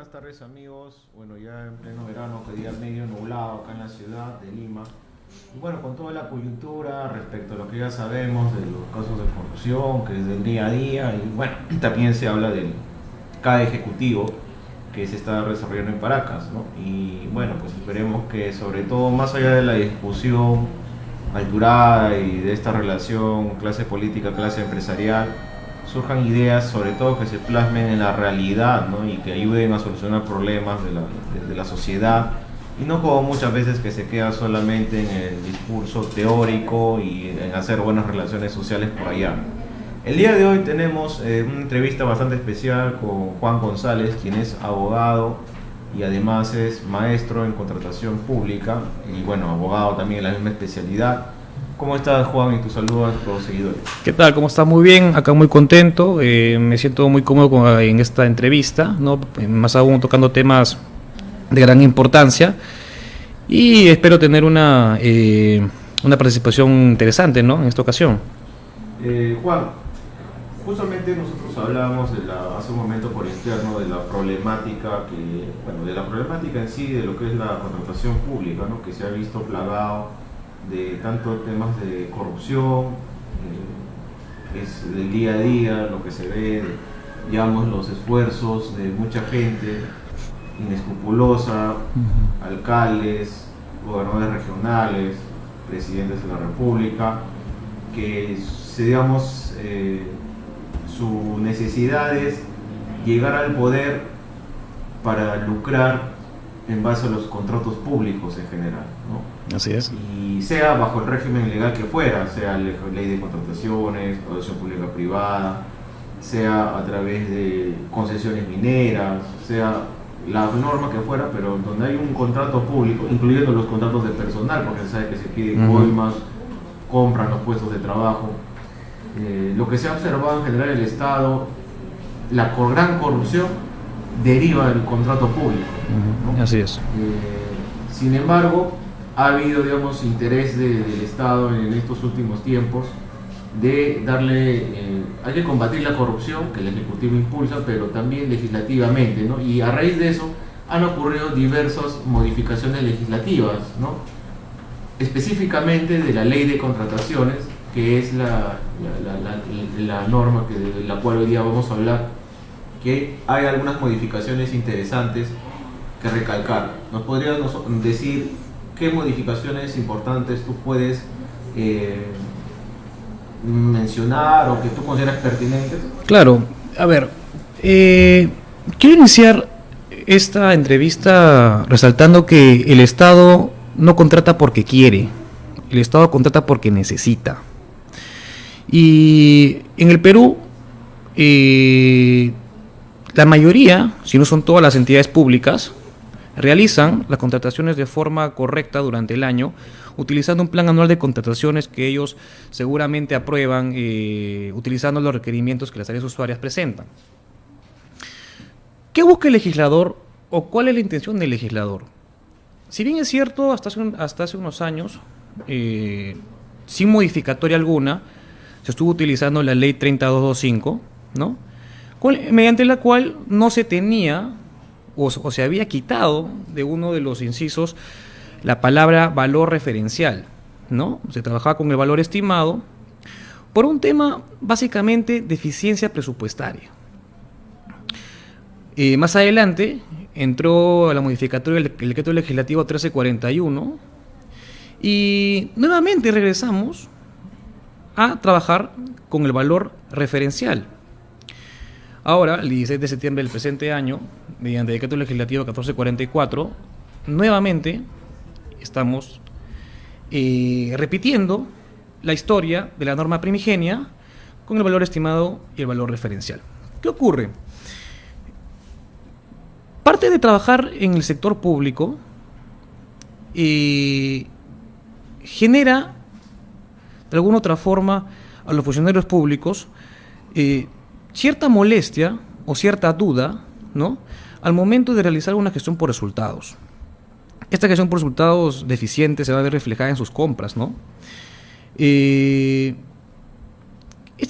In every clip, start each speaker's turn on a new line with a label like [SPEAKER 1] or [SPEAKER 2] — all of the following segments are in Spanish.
[SPEAKER 1] buenas tardes amigos. Bueno, ya en pleno verano, que día medio nublado acá en la ciudad de Lima. Y bueno, con toda la coyuntura respecto a lo que ya sabemos de los casos de corrupción, que es del día a día, y bueno, también se habla del CAE ejecutivo que se está desarrollando en Paracas, ¿no? Y bueno, pues esperemos que sobre todo, más allá de la discusión alturada y de esta relación clase política, clase empresarial, surjan ideas sobre todo que se plasmen en la realidad, ¿no? Y que ayuden a solucionar problemas de la sociedad, y no como muchas veces que se queda solamente en el discurso teórico y en hacer buenas relaciones sociales por allá. El día de hoy tenemos una entrevista bastante especial con Juan González, quien es abogado y además es maestro en contratación pública y bueno, abogado también en la misma especialidad. ¿Cómo estás, Juan? Y tu saludo a nuestros seguidores.
[SPEAKER 2] ¿Qué tal? ¿Cómo estás? Muy bien, acá muy contento, me siento muy cómodo en esta entrevista, ¿no? Más aún tocando temas de gran importancia y espero tener una participación interesante, ¿no? En esta ocasión.
[SPEAKER 1] Juan, justamente nosotros hablábamos hace un momento por interno de la problemática de la problemática en sí de lo que es la contratación pública, ¿no? Que se ha visto plagado de tantos temas de corrupción, es del día a día lo que se ve, digamos, los esfuerzos de mucha gente inescrupulosa, alcaldes, gobernadores regionales, presidentes de la República, que digamos, su necesidad es llegar al poder para lucrar en base a los contratos públicos en general, ¿no?
[SPEAKER 2] Así es.
[SPEAKER 1] Y sea bajo el régimen legal que fuera, sea ley de contrataciones, producción pública privada, sea a través de concesiones mineras, sea la norma que fuera, pero donde hay un contrato público, incluyendo los contratos de personal, porque se sabe que se piden coimas, compran los puestos de trabajo. Lo que se ha observado en general en el Estado, la gran corrupción deriva del contrato público, ¿no?
[SPEAKER 2] Así es.
[SPEAKER 1] Sin embargo, ha habido, digamos, interés del Estado en estos últimos tiempos de darle, hay que combatir la corrupción que el Ejecutivo impulsa, pero también legislativamente, ¿no? Y a raíz de eso han ocurrido diversas modificaciones legislativas, ¿no? Específicamente de la ley de contrataciones, que es la norma de la cual hoy día vamos a hablar, que hay algunas modificaciones interesantes que recalcar. ¿Nos podrías decir qué modificaciones importantes tú puedes mencionar o que tú consideras pertinentes?
[SPEAKER 2] Claro, a ver, quiero iniciar esta entrevista resaltando que el Estado no contrata porque quiere, el Estado contrata porque necesita. Y en el Perú, la mayoría, si no son todas las entidades públicas, realizan las contrataciones de forma correcta durante el año, utilizando un plan anual de contrataciones que ellos seguramente aprueban, utilizando los requerimientos que las áreas usuarias presentan. ¿Qué busca el legislador o cuál es la intención del legislador? Si bien es cierto, hasta hace unos años, sin modificatoria alguna, se estuvo utilizando la ley 30225, ¿no? Mediante la cual no se tenía o se había quitado de uno de los incisos la palabra valor referencial, ¿no? Se trabajaba con el valor estimado por un tema básicamente de eficiencia presupuestaria. Más adelante entró a la modificatoria el decreto legislativo 1341 y nuevamente regresamos a trabajar con el valor referencial. Ahora, el 16 de septiembre del presente año, mediante el decreto legislativo 1444, nuevamente estamos repitiendo la historia de la norma primigenia con el valor estimado y el valor referencial. ¿Qué ocurre? Parte de trabajar en el sector público genera de alguna otra forma a los funcionarios públicos cierta molestia o cierta duda, ¿no?, al momento de realizar una gestión por resultados. Esta gestión por resultados deficientes se va a ver reflejada en sus compras, ¿no? Este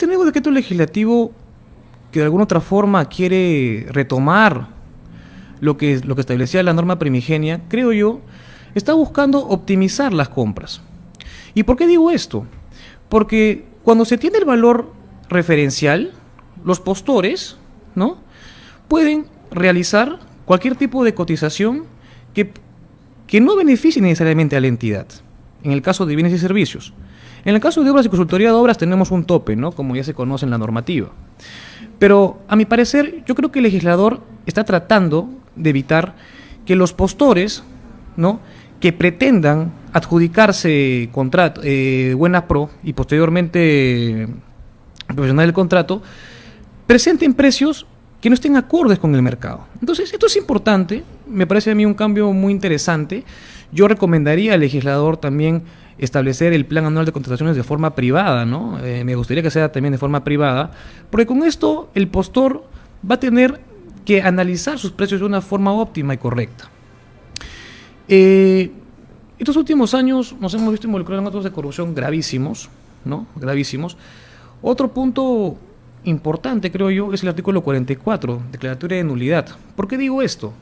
[SPEAKER 2] nuevo decreto legislativo que de alguna otra forma quiere retomar lo que establecía la norma primigenia, creo yo, está buscando optimizar las compras. ¿Y por qué digo esto? Porque cuando se tiene el valor referencial, los postores, ¿no?, pueden realizar cualquier tipo de cotización que no beneficie necesariamente a la entidad, en el caso de bienes y servicios. En el caso de obras y consultoría de obras tenemos un tope, ¿no?, como ya se conoce en la normativa. Pero, a mi parecer, yo creo que el legislador está tratando de evitar que los postores, ¿no?, que pretendan adjudicarse contrato, buena pro y posteriormente profesional del contrato, presenten precios que no estén acordes con el mercado. Entonces, esto es importante, me parece a mí un cambio muy interesante. Yo recomendaría al legislador también establecer el plan anual de contrataciones de forma privada, ¿no? Me gustaría que sea también de forma privada, porque con esto el postor va a tener que analizar sus precios de una forma óptima y correcta. Estos últimos años nos hemos visto involucrados en actos de corrupción gravísimos, ¿no? Gravísimos. Otro punto importante, creo yo, es el artículo 44, declaratoria de nulidad. ¿Por qué digo esto?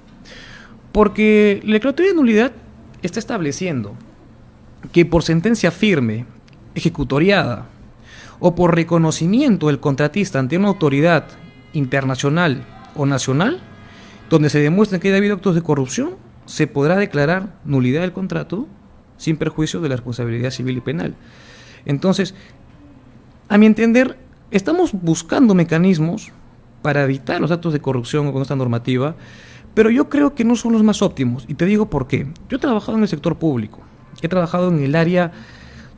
[SPEAKER 2] Porque la declaratoria de nulidad está estableciendo que por sentencia firme, ejecutoriada o por reconocimiento del contratista ante una autoridad internacional o nacional, donde se demuestren que haya habido actos de corrupción, se podrá declarar nulidad del contrato sin perjuicio de la responsabilidad civil y penal. Entonces, a mi entender, estamos buscando mecanismos para evitar los actos de corrupción con esta normativa, pero yo creo que no son los más óptimos, y te digo por qué. Yo he trabajado en el sector público, he trabajado en el área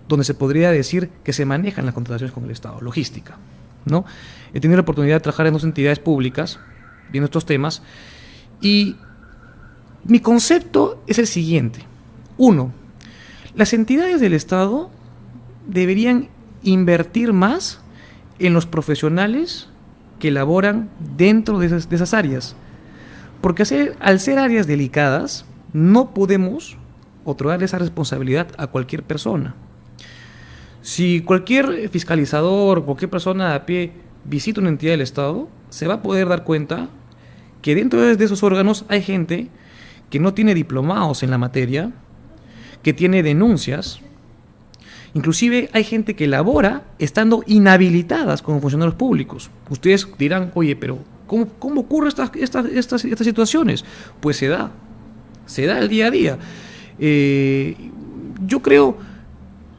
[SPEAKER 2] donde se podría decir que se manejan las contrataciones con el Estado, logística, ¿no? He tenido la oportunidad de trabajar en dos entidades públicas viendo estos temas, y mi concepto es el siguiente. Uno, las entidades del Estado deberían invertir más en los profesionales que laboran dentro de esas áreas. Porque al ser áreas delicadas, no podemos otorgar esa responsabilidad a cualquier persona. Si cualquier fiscalizador, cualquier persona a pie visita una entidad del Estado, se va a poder dar cuenta que dentro de esos órganos hay gente que no tiene diplomados en la materia, que tiene denuncias. Inclusive hay gente que labora estando inhabilitadas como funcionarios públicos. Ustedes dirán, oye, pero ¿cómo ocurren estas situaciones? Pues se da el día a día. Yo creo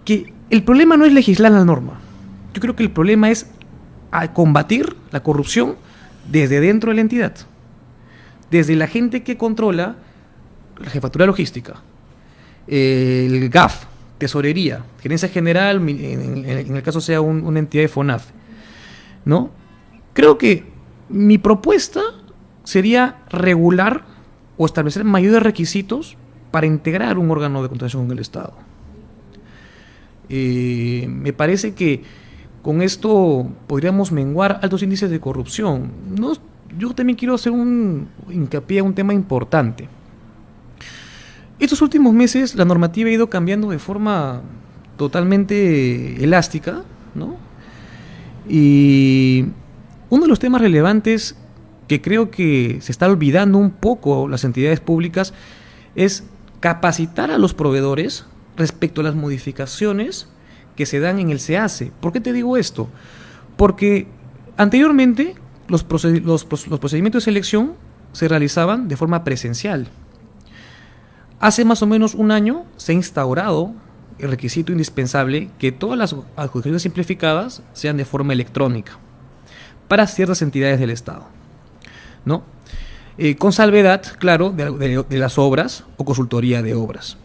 [SPEAKER 2] que el problema no es legislar la norma. Yo creo que el problema es combatir la corrupción desde dentro de la entidad. Desde la gente que controla la jefatura logística, el GAF, tesorería, gerencia general, en el caso sea una entidad de FONAF, ¿no? Creo que mi propuesta sería regular o establecer mayores requisitos para integrar un órgano de contratación con el Estado. Me parece que con esto podríamos menguar altos índices de corrupción. Yo también quiero hacer un hincapié a un tema importante. Estos últimos meses la normativa ha ido cambiando de forma totalmente elástica, ¿no? Y uno de los temas relevantes que creo que se está olvidando un poco las entidades públicas es capacitar a los proveedores respecto a las modificaciones que se dan en el SEACE. ¿Por qué te digo esto? Porque anteriormente los procedimientos de selección se realizaban de forma presencial. Hace más o menos un año se ha instaurado el requisito indispensable que todas las adjudicaciones simplificadas sean de forma electrónica para ciertas entidades del Estado, ¿no? Con salvedad, claro, de las obras o consultoría de obras.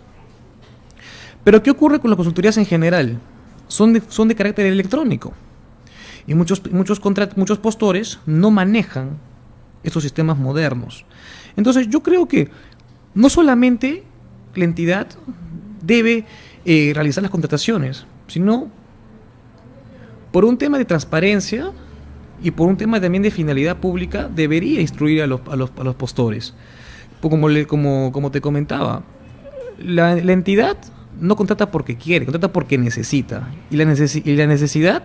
[SPEAKER 2] Pero ¿qué ocurre con las consultorías en general? Son de carácter electrónico y muchos postores no manejan estos sistemas modernos. Entonces yo creo que no solamente la entidad debe realizar las contrataciones, sino por un tema de transparencia y por un tema también de finalidad pública debería instruir a los postores. Como te comentaba, la entidad no contrata porque quiere, contrata porque necesita. Y la necesidad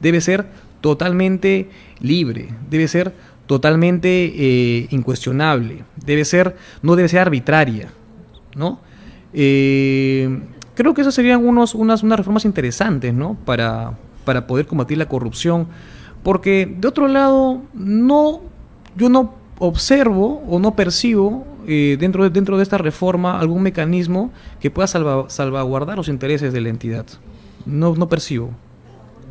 [SPEAKER 2] debe ser totalmente libre, debe ser totalmente incuestionable. No debe ser arbitraria, ¿no? Creo que esas serían unas reformas interesantes, ¿no? Para poder combatir la corrupción. Porque, de otro lado, yo no observo o no percibo dentro de esta reforma algún mecanismo que pueda salvaguardar los intereses de la entidad. No percibo.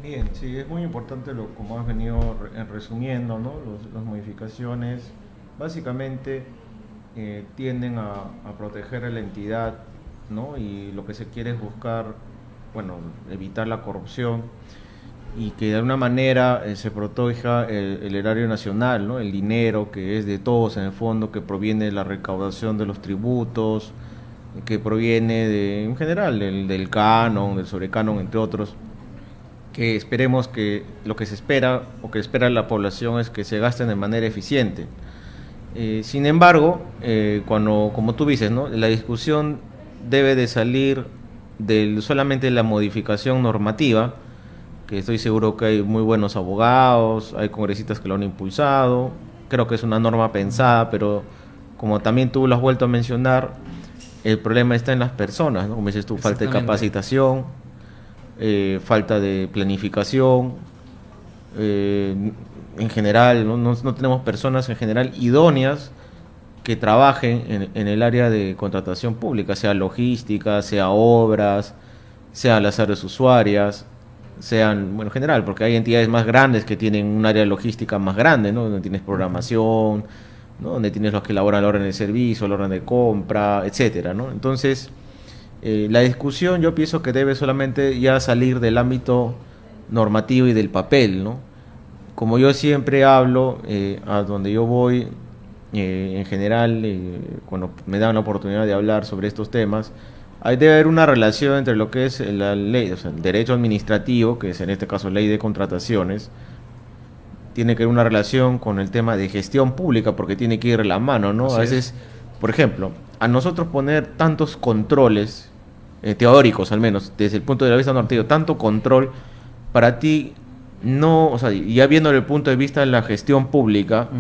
[SPEAKER 1] Bien, sí, es muy importante como has venido resumiendo, ¿no? Las modificaciones básicamente tienden a proteger a la entidad, ¿no? Y lo que se quiere es buscar, bueno, evitar la corrupción y que de alguna manera se proteja el erario nacional, ¿no? El dinero que es de todos en el fondo, que proviene de la recaudación de los tributos, que proviene en general del canon, del sobrecanon, entre otros, que esperemos que lo que se espera o que espera la población es que se gasten de manera eficiente. Sin embargo, como tú dices, ¿no? La discusión debe de salir solamente de la modificación normativa, que estoy seguro que hay muy buenos abogados, hay congresistas que lo han impulsado, creo que es una norma pensada, pero como también tú lo has vuelto a mencionar, el problema está en las personas, ¿no? Como dices tú, falta de capacitación, falta de planificación, en general, no tenemos personas en general idóneas que trabajen en el área de contratación pública, sea logística, sea obras, sea las áreas usuarias, sean, bueno, en general, porque hay entidades más grandes que tienen un área logística más grande, ¿no? Donde tienes programación, ¿no? Donde tienes los que elaboran la orden de servicio, la orden de compra, etcétera, ¿no? Entonces, la discusión yo pienso que debe solamente ya salir del ámbito normativo y del papel, ¿no? Como yo siempre hablo, a donde yo voy, en general, cuando me dan la oportunidad de hablar sobre estos temas, debe haber una relación entre lo que es la ley, o sea, el derecho administrativo, que es en este caso ley de contrataciones, tiene que haber una relación con el tema de gestión pública, porque tiene que ir de la mano, ¿no?
[SPEAKER 2] Así
[SPEAKER 1] a veces, por ejemplo, a nosotros poner tantos controles, teóricos al menos, desde el punto de vista normativo, tanto control, para ti no, o sea, ya viendo el punto de vista de la gestión pública,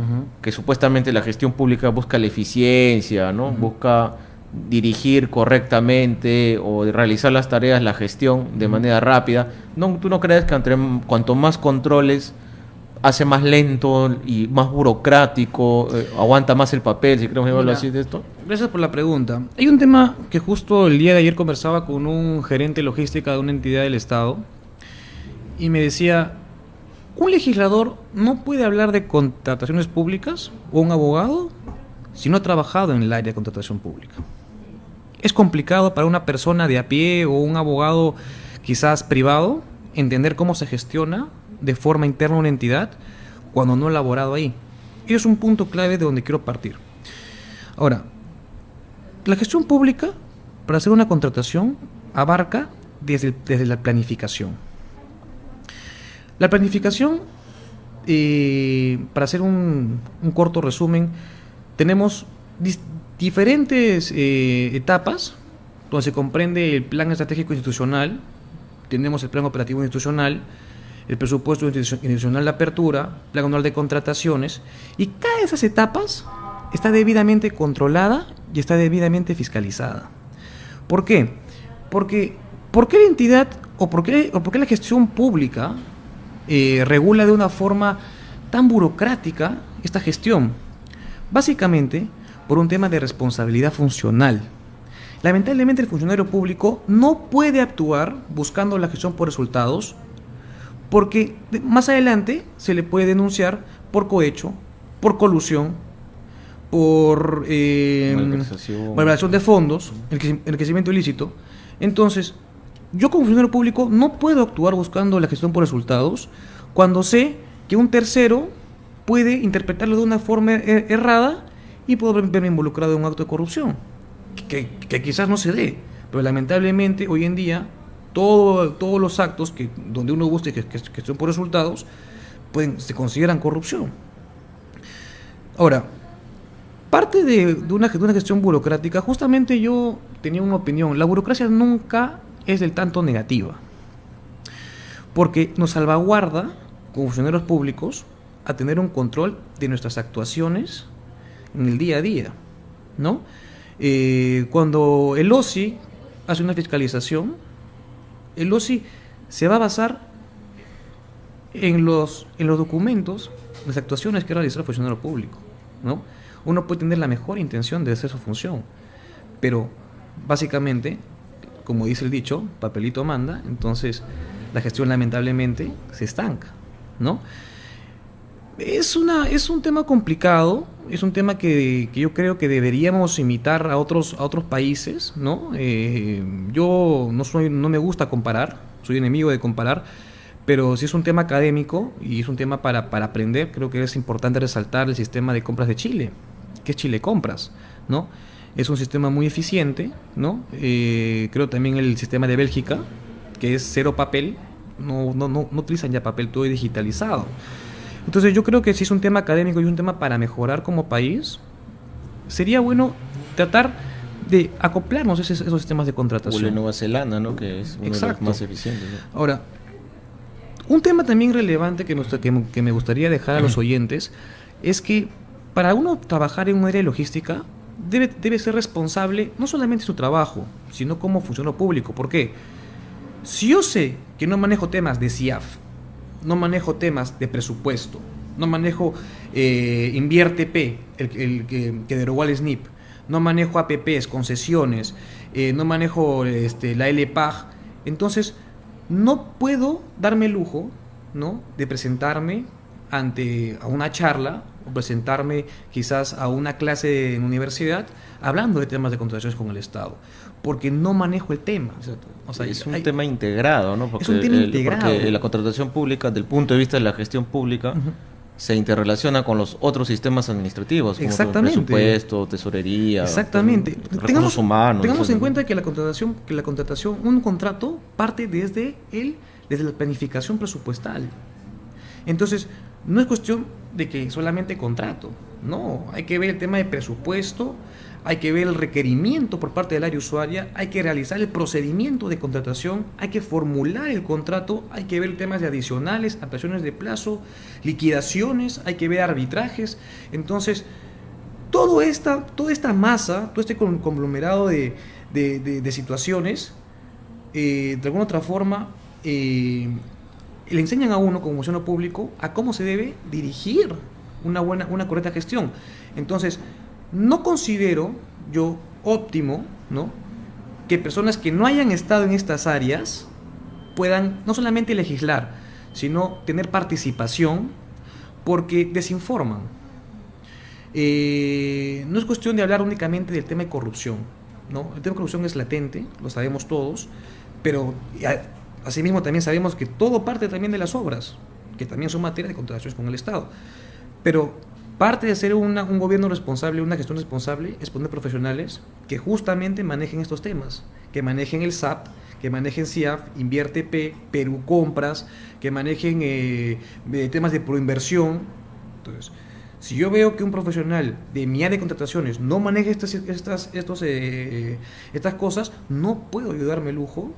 [SPEAKER 1] que supuestamente la gestión pública busca la eficiencia, ¿no? Busca dirigir correctamente o realizar las tareas, la gestión de manera rápida. ¿Tú no crees que cuanto más controles hace más lento y más burocrático, aguanta más el papel, si queremos llamarlo así de esto?
[SPEAKER 2] Gracias por la pregunta. Hay un tema que justo el día de ayer conversaba con un gerente logística de una entidad del Estado y me decía, un legislador no puede hablar de contrataciones públicas o un abogado si no ha trabajado en el área de contratación pública. Es complicado para una persona de a pie o un abogado quizás privado entender cómo se gestiona de forma interna una entidad cuando no ha laborado ahí. Y es un punto clave de donde quiero partir. Ahora, la gestión pública, para hacer una contratación, abarca desde la planificación. La planificación, para hacer un corto resumen, tenemos diferentes etapas donde se comprende el plan estratégico institucional, tenemos el plan operativo institucional, el presupuesto institucional de apertura, plan anual de contrataciones, y cada de esas etapas está debidamente controlada y está debidamente fiscalizada. ¿Por qué? Porque ¿por qué la entidad o por qué la gestión pública regula de una forma tan burocrática esta gestión? Básicamente por un tema de responsabilidad funcional. Lamentablemente el funcionario público no puede actuar buscando la gestión por resultados, porque más adelante se le puede denunciar por cohecho, por colusión, por malversación de fondos, enriquecimiento ilícito. Entonces, yo como funcionario público no puedo actuar buscando la gestión por resultados cuando sé que un tercero puede interpretarlo de una forma errada y puedo verme involucrado en un acto de corrupción que quizás no se dé, pero lamentablemente hoy en día todos los actos donde uno busque que son por resultados se consideran corrupción. Ahora, parte de una gestión burocrática, justamente yo tenía una opinión: la burocracia nunca es del tanto negativa, porque nos salvaguarda como funcionarios públicos a tener un control de nuestras actuaciones en el día a día, ¿no? Cuando el OSI hace una fiscalización, el OSI se va a basar en los documentos, las actuaciones que realiza el funcionario público, ¿no? Uno puede tener la mejor intención de hacer su función, pero básicamente, como dice el dicho, papelito manda, entonces la gestión lamentablemente se estanca, ¿no? Es un tema complicado, es un tema que yo creo que deberíamos imitar a otros países, ¿no? Yo no me gusta comparar, soy enemigo de comparar, pero si es un tema académico y es un tema para aprender, creo que es importante resaltar el sistema de compras de Chile, que es Chile Compras, ¿no? Es un sistema muy eficiente, ¿no? Creo también el sistema de Bélgica, que es cero papel, no utilizan ya papel, todo es digitalizado. Entonces yo creo que si es un tema académico y un tema para mejorar como país, sería bueno tratar de acoplarnos a esos sistemas de contratación.
[SPEAKER 1] O la Nueva Zelanda, ¿no? Que es uno de los más eficientes, ¿no?
[SPEAKER 2] Ahora, un tema también relevante que me gustaría dejar a los oyentes es que para uno trabajar en un área de logística debe ser responsable no solamente de su trabajo, sino como funcionario público. ¿Por qué? Si yo sé que no manejo temas de CIAF, no manejo temas de presupuesto, no manejo Invierte P, el que derogó al SNIP, no manejo APPs, concesiones, no manejo la LPAG, entonces no puedo darme el lujo, ¿no?, de presentarme a una charla o presentarme quizás a una clase en universidad hablando de temas de contrataciones con el Estado, porque no manejo el tema.
[SPEAKER 1] O sea, es un tema integrado, ¿no? Porque
[SPEAKER 2] es un tema integrado.
[SPEAKER 1] Porque la contratación pública, desde el punto de vista de la gestión pública, se interrelaciona con los otros sistemas administrativos, como presupuesto, tesorería,
[SPEAKER 2] exactamente,
[SPEAKER 1] recursos humanos.
[SPEAKER 2] Tengamos en cuenta que la contratación, un contrato parte desde la planificación presupuestal. Entonces, no es cuestión de que solamente contrato, no, hay que ver el tema de presupuesto, hay que ver el requerimiento por parte del área usuaria, hay que realizar el procedimiento de contratación, hay que formular el contrato, hay que ver temas de adicionales, ampliaciones de plazo, liquidaciones, hay que ver arbitrajes. Entonces, toda esta masa, todo este conglomerado de situaciones, de alguna otra forma, le enseñan a uno como funcionario público a cómo se debe dirigir una correcta gestión. Entonces, no considero yo óptimo, ¿no?, que personas que no hayan estado en estas áreas puedan no solamente legislar, sino tener participación, porque desinforman. No es cuestión de hablar únicamente del tema de corrupción, ¿no? El tema de corrupción es latente, lo sabemos todos, pero asimismo también sabemos que todo parte también de las obras, que también son materia de contrataciones con el Estado. Pero parte de ser un gobierno responsable, una gestión responsable, es poner profesionales que justamente manejen estos temas, que manejen el SAP, que manejen CIAF, Invierte P, Perú Compras, que manejen temas de proinversión. Entonces, si yo veo que un profesional de mi área de contrataciones no maneja estas cosas, no puedo yo darme el lujo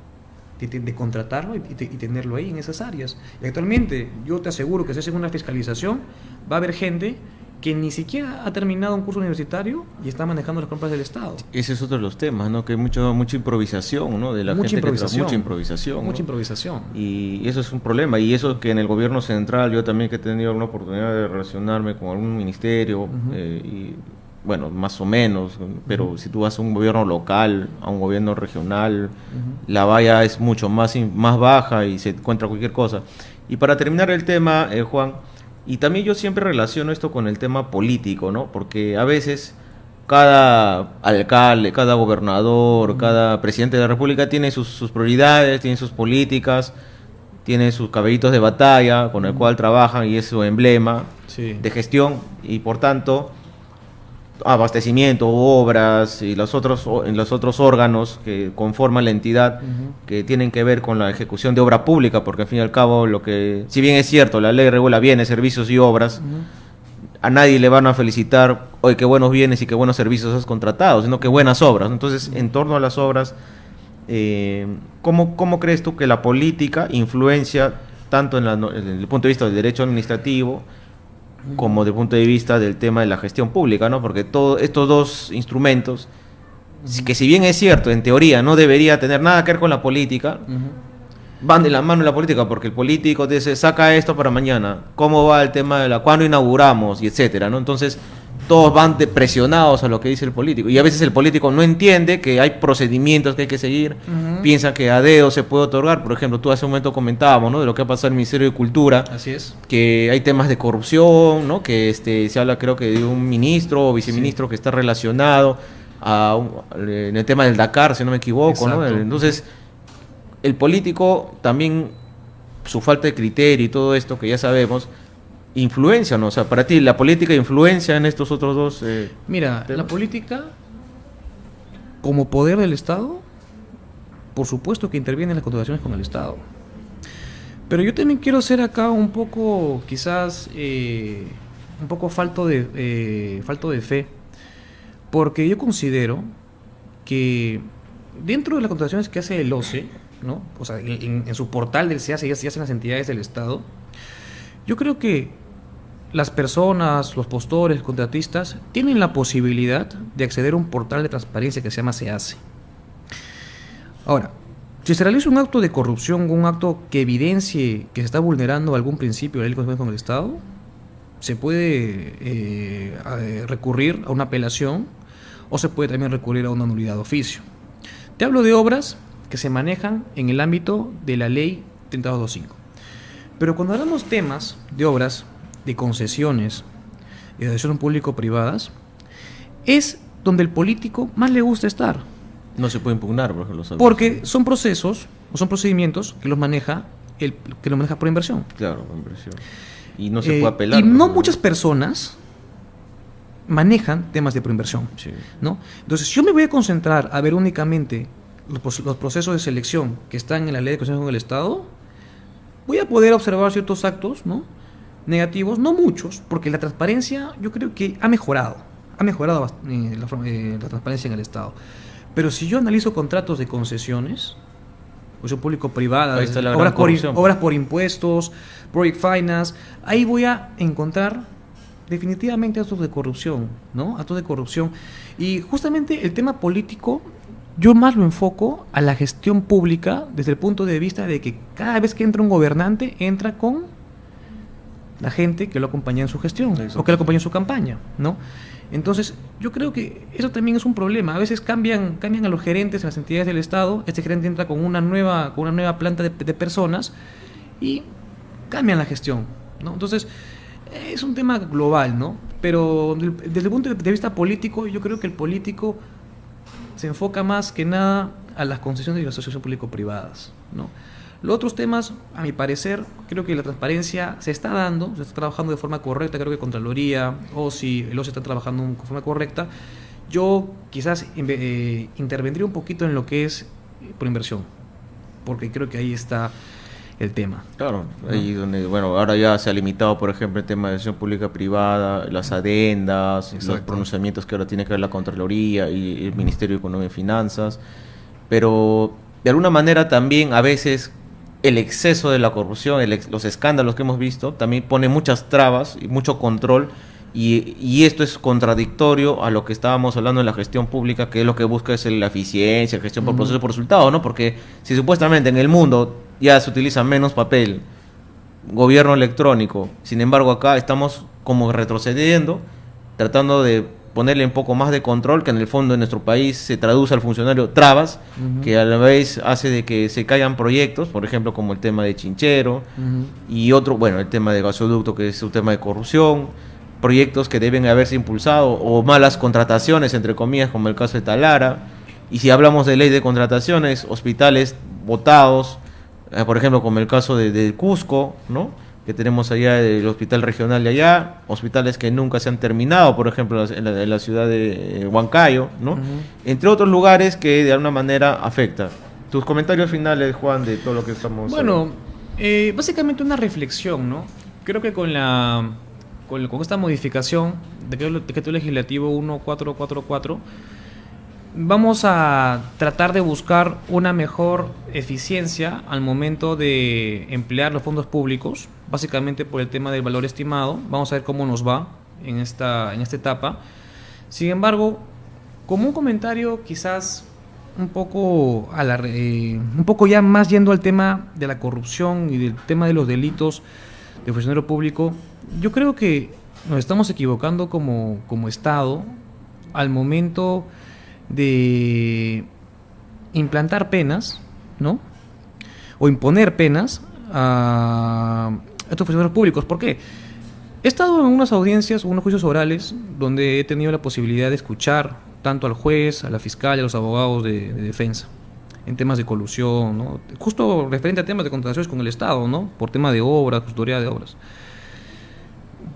[SPEAKER 2] de contratarlo y tenerlo ahí en esas áreas. Y actualmente, yo te aseguro que si hacen una fiscalización, va a haber gente que ni siquiera ha terminado un curso universitario y está manejando las compras del Estado. Ese es otro de los temas, ¿no? Que hay mucha improvisación, ¿no? De la gente que trabaja, mucha improvisación. Mucha improvisación. Y eso es un problema. Y eso que en el gobierno central, yo también que he tenido una oportunidad de relacionarme con algún ministerio, y bueno, más o menos, pero si tú vas a un gobierno local, a un gobierno regional, la valla es mucho más baja y se encuentra cualquier cosa. Y para terminar el tema, Juan, y también yo siempre relaciono esto con el tema político, ¿no? Porque a veces cada alcalde, cada gobernador, cada presidente de la República tiene sus prioridades, tiene sus políticas, tiene sus caballitos de batalla con el cual trabajan y es su emblema de gestión, y por tanto abastecimiento, obras y los otros órganos que conforman la entidad, que tienen que ver con la ejecución de obra pública, porque al fin y al cabo, si bien es cierto, la ley regula bienes, servicios y obras, a nadie le van a felicitar, oye, qué buenos bienes y qué buenos servicios has contratado, sino que buenas obras. Entonces, en torno a las obras, ¿cómo crees tú que la política influencia tanto en el punto de vista del derecho administrativo
[SPEAKER 1] como desde el punto de vista del tema de la gestión pública, ¿no? Porque todos estos dos instrumentos, que si bien es cierto, en teoría no debería tener nada que ver con la política, van de la mano en la política, porque el político dice, saca esto para mañana, cómo va el tema de cuándo inauguramos, y etcétera, ¿no? Entonces, todos van presionados a lo que dice el político, y a veces el político no entiende que hay procedimientos que hay que seguir, piensa que a dedo se puede otorgar. Por ejemplo, tú hace un momento comentábamos, ¿no?, de lo que ha pasado en el Ministerio de Cultura.
[SPEAKER 2] Así es.
[SPEAKER 1] Que hay temas de corrupción, ¿no?, que se habla, creo que de un ministro o viceministro que está relacionado en el tema del Dakar, si no me equivoco, ¿no? Entonces, el político también, su falta de criterio y todo esto que ya sabemos, influencia, ¿no? O sea, para ti, ¿la política influencia en estos otros dos
[SPEAKER 2] Mira,
[SPEAKER 1] temas?
[SPEAKER 2] La política, como poder del Estado, por supuesto que interviene en las contrataciones con el Estado. Pero yo también quiero ser acá un poco, quizás, un poco falto de fe, porque yo considero que dentro de las contrataciones que hace el OCE, ¿no?, o sea, en su portal del SEACE ya se hacen las entidades del Estado, yo creo que las personas, los postores, contratistas, tienen la posibilidad de acceder a un portal de transparencia que se llama SEACE. Ahora, si se realiza un acto de corrupción, un acto que evidencie que se está vulnerando algún principio de la ley de contrataciones con el Estado, se puede recurrir a una apelación o se puede también recurrir a una nulidad de oficio. Te hablo de obras que se manejan en el ámbito de la ley 3225. Pero cuando hablamos temas de obras, de concesiones y de asociaciones público-privadas, es donde el político más le gusta estar.
[SPEAKER 1] No se puede impugnar, por ejemplo.
[SPEAKER 2] Porque son procesos o son procedimientos que los maneja por inversión.
[SPEAKER 1] Claro, por inversión. Y no se puede apelar.
[SPEAKER 2] Y no muchas personas manejan temas de proinversión,
[SPEAKER 1] sí,
[SPEAKER 2] ¿no? Entonces, yo me voy a concentrar a ver únicamente los procesos de selección que están en la ley de concesión con el Estado. Voy a poder observar ciertos actos, ¿no?, negativos, no muchos, porque la transparencia yo creo que ha mejorado la transparencia en el Estado. Pero si yo analizo contratos de concesiones, concesión público-privada, obras por impuestos, project finance, ahí voy a encontrar definitivamente actos de corrupción, ¿no? Actos de corrupción. Y justamente el tema político, yo más lo enfoco a la gestión pública desde el punto de vista de que cada vez que entra un gobernante, entra con la gente que lo acompaña en su gestión. Exacto. O que lo acompaña en su campaña, ¿no? Entonces, yo creo que eso también es un problema. A veces cambian a los gerentes en las entidades del Estado. Este gerente entra con una nueva planta de personas y cambian la gestión, ¿no? Entonces, es un tema global, ¿no? Pero desde el punto de vista político, yo creo que el político se enfoca más que nada a las concesiones y las asociaciones público-privadas, ¿no? Los otros temas, a mi parecer, creo que la transparencia se está dando, se está trabajando de forma correcta. Creo que Contraloría, OSI, el OSI están trabajando de forma correcta. Yo quizás intervendría un poquito en lo que es proinversión, porque creo que ahí está el tema.
[SPEAKER 1] Claro, ahí donde, bueno, ahora ya se ha limitado, por ejemplo, el tema de gestión pública-privada, las adendas, exacto, los pronunciamientos que ahora tiene que ver la Contraloría y el Ministerio de Economía y Finanzas, pero de alguna manera también a veces el exceso de la corrupción, los escándalos que hemos visto, también pone muchas trabas y mucho control, y esto es contradictorio a lo que estábamos hablando en la gestión pública, que es lo que busca es la eficiencia, gestión por proceso, por resultado, ¿no? Porque si supuestamente en el mundo ya se utiliza menos papel, gobierno electrónico, sin embargo acá estamos como retrocediendo, tratando de ponerle un poco más de control, que en el fondo en nuestro país se traduce al funcionario trabas, que a la vez hace de que se caigan proyectos, por ejemplo como el tema de Chinchero, y otro, bueno, el tema de gasoducto, que es un tema de corrupción, proyectos que deben haberse impulsado, o malas contrataciones, entre comillas, como el caso de Talara. Y si hablamos de ley de contrataciones, hospitales votados, por ejemplo como el caso de Cusco, ¿no?, que tenemos allá el hospital regional de allá, hospitales que nunca se han terminado, por ejemplo en la ciudad de Huancayo, ¿no? Entre otros lugares que de alguna manera afecta. Tus comentarios finales, Juan, de todo lo que estamos...
[SPEAKER 2] Bueno, básicamente una reflexión, ¿no? Creo que con esta modificación de decreto legislativo 1444, vamos a tratar de buscar una mejor eficiencia al momento de emplear los fondos públicos, básicamente por el tema del valor estimado. Vamos a ver cómo nos va en esta etapa. Sin embargo, como un comentario quizás un poco un poco ya más yendo al tema de la corrupción y del tema de los delitos de funcionario público, yo creo que nos estamos equivocando como Estado al momento de implantar penas, ¿no? O imponer penas a estos funcionarios públicos. ¿Por qué? He estado en unas audiencias, unos juicios orales, donde he tenido la posibilidad de escuchar tanto al juez, a la fiscal y a los abogados de defensa en temas de colusión, ¿no? Justo referente a temas de contrataciones con el Estado, ¿no? Por tema de obras, custodia de obras.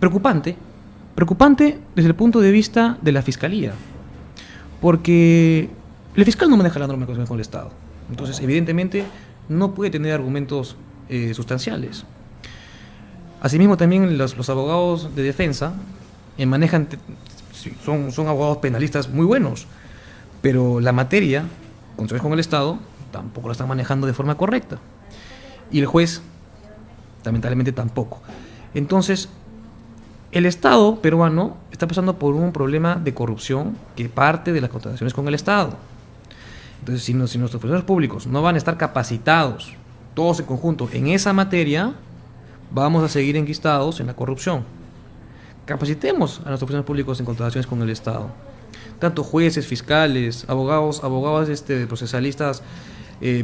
[SPEAKER 2] Preocupante desde el punto de vista de la fiscalía, porque el fiscal no maneja la norma de contratación con el Estado. Entonces, evidentemente, no puede tener argumentos sustanciales. Asimismo, también los abogados de defensa manejan, son abogados penalistas muy buenos, pero la materia, contrataciones con el Estado, tampoco la están manejando de forma correcta. Y el juez, lamentablemente, tampoco. Entonces, el Estado peruano está pasando por un problema de corrupción que parte de las contrataciones con el Estado. Entonces, si nuestros funcionarios públicos no van a estar capacitados, todos en conjunto, en esa materia, vamos a seguir enquistados en la corrupción. Capacitemos a nuestros funcionarios públicos en contrataciones con el Estado. Tanto jueces, fiscales, abogados procesalistas,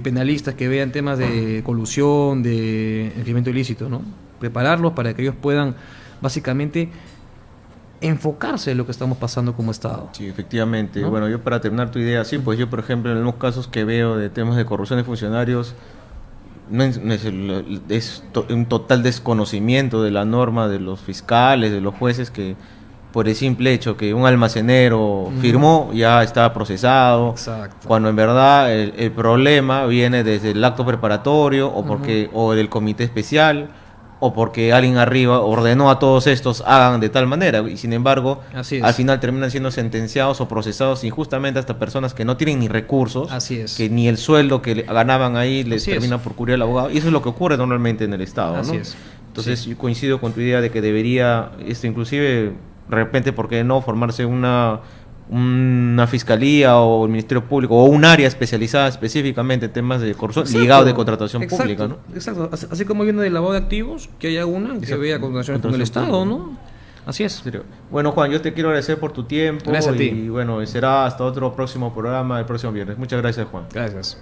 [SPEAKER 2] penalistas que vean temas de colusión, de enriquecimiento ilícito, ¿no? Prepararlos para que ellos puedan básicamente enfocarse en lo que estamos pasando como Estado.
[SPEAKER 1] Sí, efectivamente.
[SPEAKER 2] ¿No?
[SPEAKER 1] Bueno, yo para terminar tu idea, sí, pues yo, por ejemplo, en los casos que veo de temas de corrupción de funcionarios, es un total desconocimiento de la norma de los fiscales, de los jueces, que por el simple hecho que un almacenero firmó, ya está procesado.
[SPEAKER 2] Exacto.
[SPEAKER 1] Cuando en verdad el problema viene desde el acto preparatorio o del comité especial, o porque alguien arriba ordenó a todos estos hagan de tal manera, y sin embargo al final terminan siendo sentenciados o procesados injustamente hasta personas que no tienen ni recursos, que ni el sueldo que ganaban ahí les termina por cubrir al abogado, y eso es lo que ocurre normalmente en el Estado, ¿no? Entonces yo coincido con tu idea de que debería, inclusive de repente, ¿por qué no formarse una fiscalía o el Ministerio Público o un área especializada específicamente en temas de corrupción ligado de contratación pública, ¿no?
[SPEAKER 2] Exacto, así como viene del lavado de activos, que haya una que se vea contratación con el Estado, ¿no? Así es.
[SPEAKER 1] Bueno, Juan, yo te quiero agradecer por tu tiempo.
[SPEAKER 2] Gracias a ti.
[SPEAKER 1] Y bueno, será hasta otro próximo programa el próximo viernes. Muchas gracias, Juan.
[SPEAKER 2] Gracias.